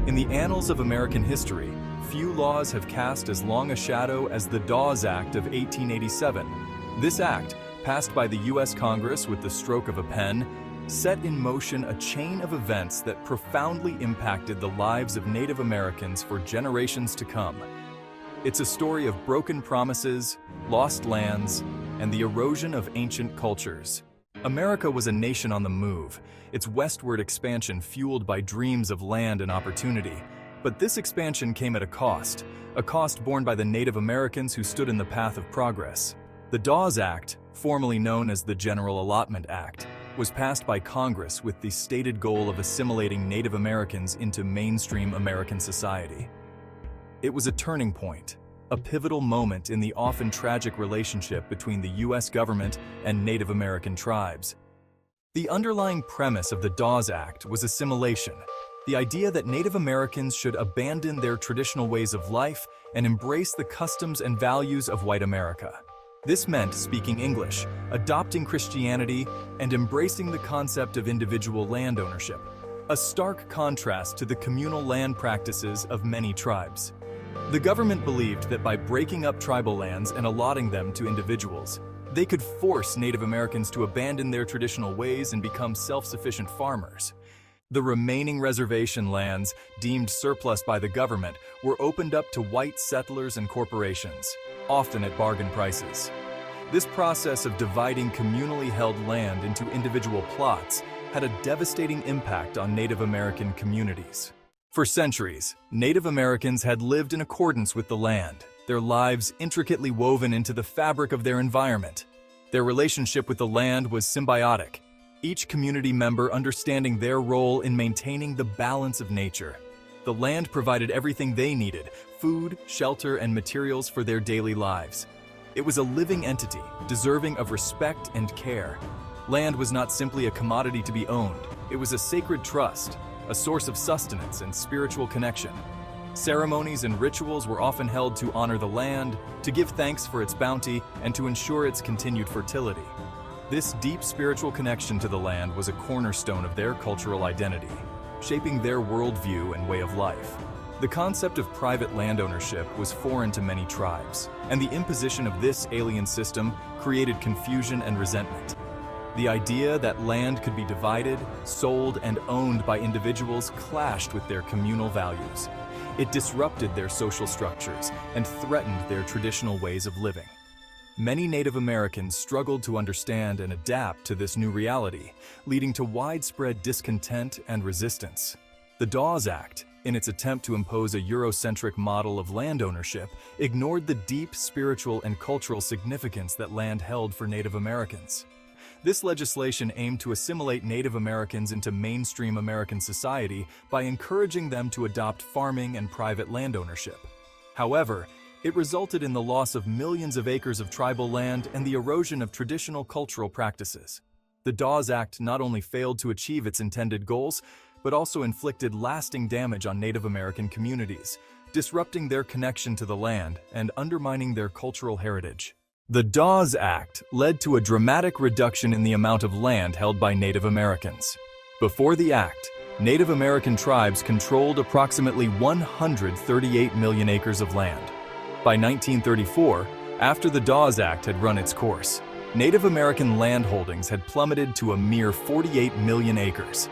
In the annals of American history, few laws have cast as long a shadow as the Dawes Act of 1887. This act, passed by the U.S. Congress with the stroke of a pen, set in motion a chain of events that profoundly impacted the lives of Native Americans for generations to come. It's a story of broken promises, lost lands, and the erosion of ancient cultures. America was a nation on the move, its westward expansion fueled by dreams of land and opportunity. But this expansion came at a cost borne by the Native Americans who stood in the path of progress. The Dawes Act, formerly known as the General Allotment Act, was passed by Congress with the stated goal of assimilating Native Americans into mainstream American society. It was a turning point, a pivotal moment in the often tragic relationship between the U.S. government and Native American tribes. The underlying premise of the Dawes Act was assimilation, the idea that Native Americans should abandon their traditional ways of life and embrace the customs and values of white America. This meant speaking English, adopting Christianity, and embracing the concept of individual land ownership, a stark contrast to the communal land practices of many tribes. The government believed that by breaking up tribal lands and allotting them to individuals, they could force Native Americans to abandon their traditional ways and become self-sufficient farmers. The remaining reservation lands, deemed surplus by the government, were opened up to white settlers and corporations, often at bargain prices. This process of dividing communally held land into individual plots had a devastating impact on Native American communities. For centuries, Native Americans had lived in accordance with the land, their lives intricately woven into the fabric of their environment. Their relationship with the land was symbiotic, each community member understanding their role in maintaining the balance of nature. The land provided everything they needed: food, shelter, and materials for their daily lives. It was a living entity, deserving of respect and care. Land was not simply a commodity to be owned. It was a sacred trust, a source of sustenance and spiritual connection. Ceremonies and rituals were often held to honor the land, to give thanks for its bounty, and to ensure its continued fertility. This deep spiritual connection to the land was a cornerstone of their cultural identity, shaping their worldview and way of life. The concept of private land ownership was foreign to many tribes, and the imposition of this alien system created confusion and resentment. The idea that land could be divided, sold, and owned by individuals clashed with their communal values. It disrupted their social structures and threatened their traditional ways of living. Many Native Americans struggled to understand and adapt to this new reality, leading to widespread discontent and resistance. The Dawes Act, in its attempt to impose a Eurocentric model of land ownership, ignored the deep spiritual and cultural significance that land held for Native Americans. This legislation aimed to assimilate Native Americans into mainstream American society by encouraging them to adopt farming and private land ownership. However, it resulted in the loss of millions of acres of tribal land and the erosion of traditional cultural practices. The Dawes Act not only failed to achieve its intended goals, but also inflicted lasting damage on Native American communities, disrupting their connection to the land and undermining their cultural heritage. The Dawes Act led to a dramatic reduction in the amount of land held by Native Americans. Before the act, Native American tribes controlled approximately 138 million acres of land. By 1934, after the Dawes Act had run its course, Native American land holdings had plummeted to a mere 48 million acres.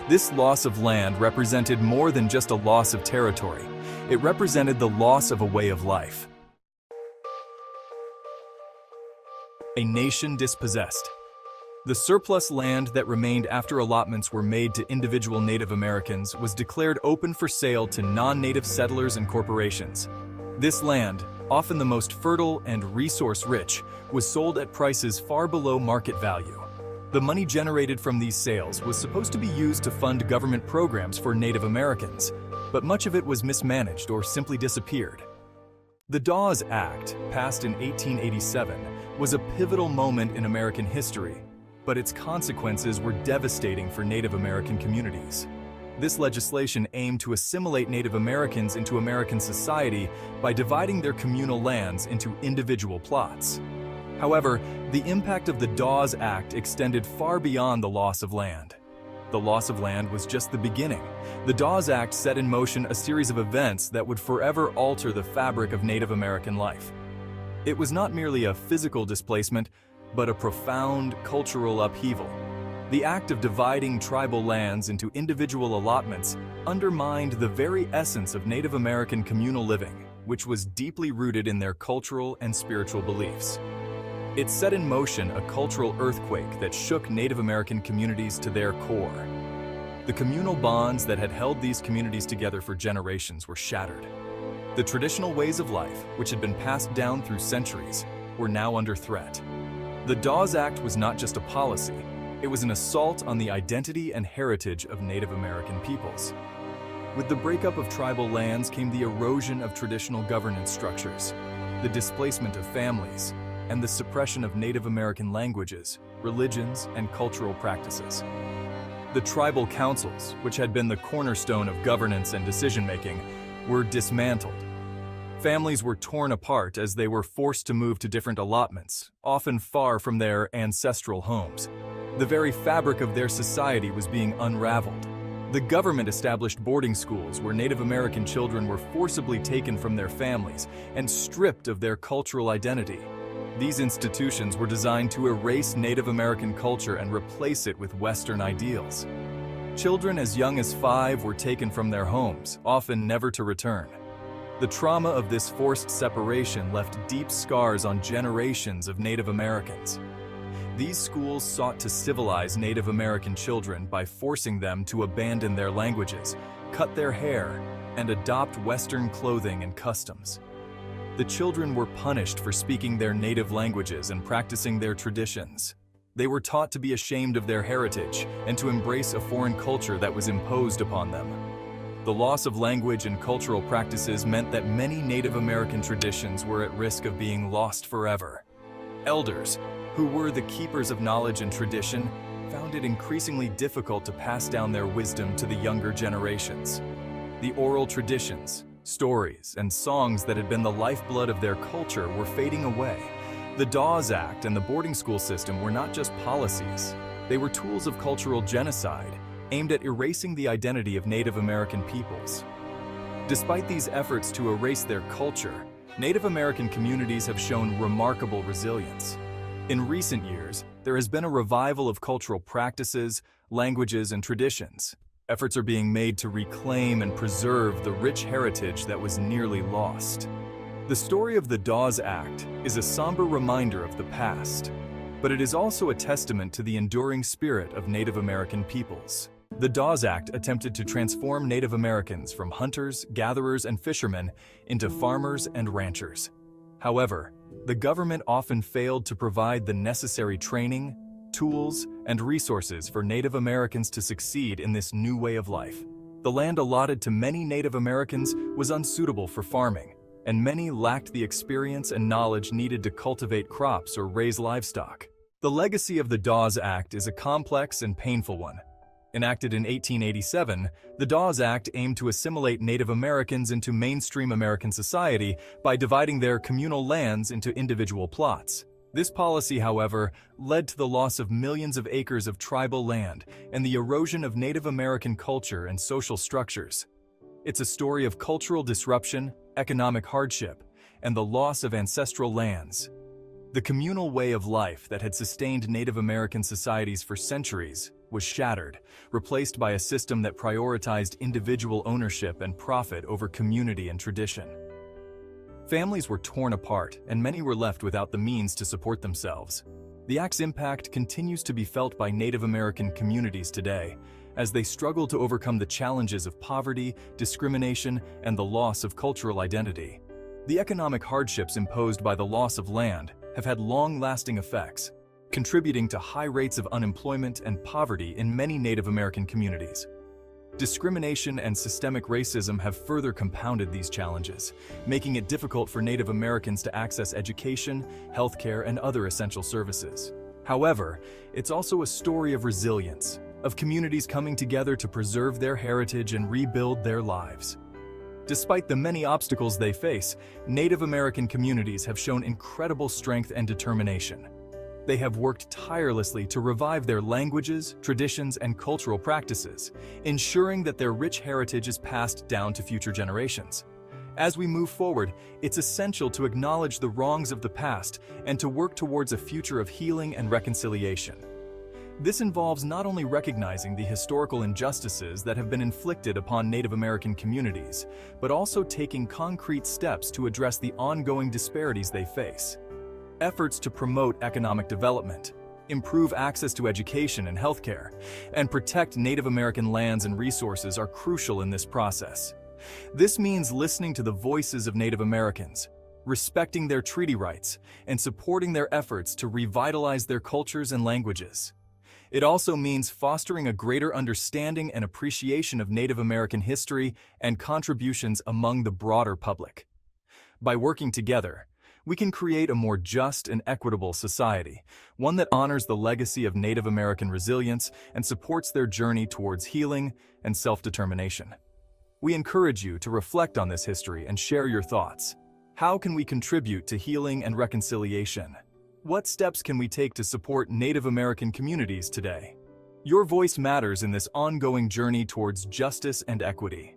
This loss of land represented more than just a loss of territory. It represented the loss of a way of life. A nation dispossessed. The surplus land that remained after allotments were made to individual Native Americans was declared open for sale to non-native settlers and corporations. This land, often the most fertile and resource-rich, was sold at prices far below market value. The money generated from these sales was supposed to be used to fund government programs for Native Americans, but much of it was mismanaged or simply disappeared. The Dawes Act, passed in 1887, was a pivotal moment in American history, but its consequences were devastating for Native American communities. This legislation aimed to assimilate Native Americans into American society by dividing their communal lands into individual plots. However, the impact of the Dawes Act extended far beyond the loss of land. the loss of land was just the beginning. The Dawes Act set in motion a series of events that would forever alter the fabric of Native American life. It was not merely a physical displacement, but a profound cultural upheaval. The act of dividing tribal lands into individual allotments undermined the very essence of Native American communal living, which was deeply rooted in their cultural and spiritual beliefs. It set in motion a cultural earthquake that shook Native American communities to their core. The communal bonds that had held these communities together for generations were shattered. The traditional ways of life, which had been passed down through centuries, were now under threat. The Dawes Act was not just a policy, it was an assault on the identity and heritage of Native American peoples. With the breakup of tribal lands came the erosion of traditional governance structures, the displacement of families, and the suppression of Native American languages, religions, and cultural practices. The tribal councils, which had been the cornerstone of governance and decision-making, were dismantled. Families were torn apart as they were forced to move to different allotments, often far from their ancestral homes. The very fabric of their society was being unraveled. The government established boarding schools where Native American children were forcibly taken from their families and stripped of their cultural identity. These institutions were designed to erase Native American culture and replace it with Western ideals. Children as young as 5 were taken from their homes, often never to return. The trauma of this forced separation left deep scars on generations of Native Americans. These schools sought to civilize Native American children by forcing them to abandon their languages, cut their hair, and adopt Western clothing and customs. The children were punished for speaking their native languages and practicing their traditions. They were taught to be ashamed of their heritage and to embrace a foreign culture that was imposed upon them. The loss of language and cultural practices meant that many Native American traditions were at risk of being lost forever. Elders, who were the keepers of knowledge and tradition, found it increasingly difficult to pass down their wisdom to the younger generations. The oral traditions, stories, and songs that had been the lifeblood of their culture were fading away. The Dawes Act and the boarding school system were not just policies. They were tools of cultural genocide, aimed at erasing the identity of Native American peoples. Despite these efforts to erase their culture, Native American communities have shown remarkable resilience. In recent years, there has been a revival of cultural practices, languages, and traditions. Efforts are being made to reclaim and preserve the rich heritage that was nearly lost. The story of the Dawes Act is a somber reminder of the past, but it is also a testament to the enduring spirit of Native American peoples. The Dawes Act attempted to transform Native Americans from hunters, gatherers, and fishermen into farmers and ranchers. However, the government often failed to provide the necessary training, tools, and resources for Native Americans to succeed in this new way of life. The land allotted to many Native Americans was unsuitable for farming, and many lacked the experience and knowledge needed to cultivate crops or raise livestock. The legacy of the Dawes Act is a complex and painful one. Enacted in 1887, the Dawes Act aimed to assimilate Native Americans into mainstream American society by dividing their communal lands into individual plots. This policy, however, led to the loss of millions of acres of tribal land and the erosion of Native American culture and social structures. It's a story of cultural disruption, economic hardship, and the loss of ancestral lands. The communal way of life that had sustained Native American societies for centuries was shattered, replaced by a system that prioritized individual ownership and profit over community and tradition. Families were torn apart, and many were left without the means to support themselves. The Act's impact continues to be felt by Native American communities today, as they struggle to overcome the challenges of poverty, discrimination, and the loss of cultural identity. The economic hardships imposed by the loss of land have had long-lasting effects, contributing to high rates of unemployment and poverty in many Native American communities. Discrimination and systemic racism have further compounded these challenges, making it difficult for Native Americans to access education, healthcare, and other essential services. However, it's also a story of resilience, of communities coming together to preserve their heritage and rebuild their lives. Despite the many obstacles they face, Native American communities have shown incredible strength and determination. They have worked tirelessly to revive their languages, traditions, and cultural practices, ensuring that their rich heritage is passed down to future generations. As we move forward, it's essential to acknowledge the wrongs of the past and to work towards a future of healing and reconciliation. This involves not only recognizing the historical injustices that have been inflicted upon Native American communities, but also taking concrete steps to address the ongoing disparities they face. Efforts to promote economic development, improve access to education and healthcare, and protect Native American lands and resources are crucial in this process. This means listening to the voices of Native Americans, respecting their treaty rights, and supporting their efforts to revitalize their cultures and languages. It also means fostering a greater understanding and appreciation of Native American history and contributions among the broader public. By working together, we can create a more just and equitable society, one that honors the legacy of Native American resilience and supports their journey towards healing and self-determination. We encourage you to reflect on this history and share your thoughts. How can we contribute to healing and reconciliation? What steps can we take to support Native American communities today? Your voice matters in this ongoing journey towards justice and equity.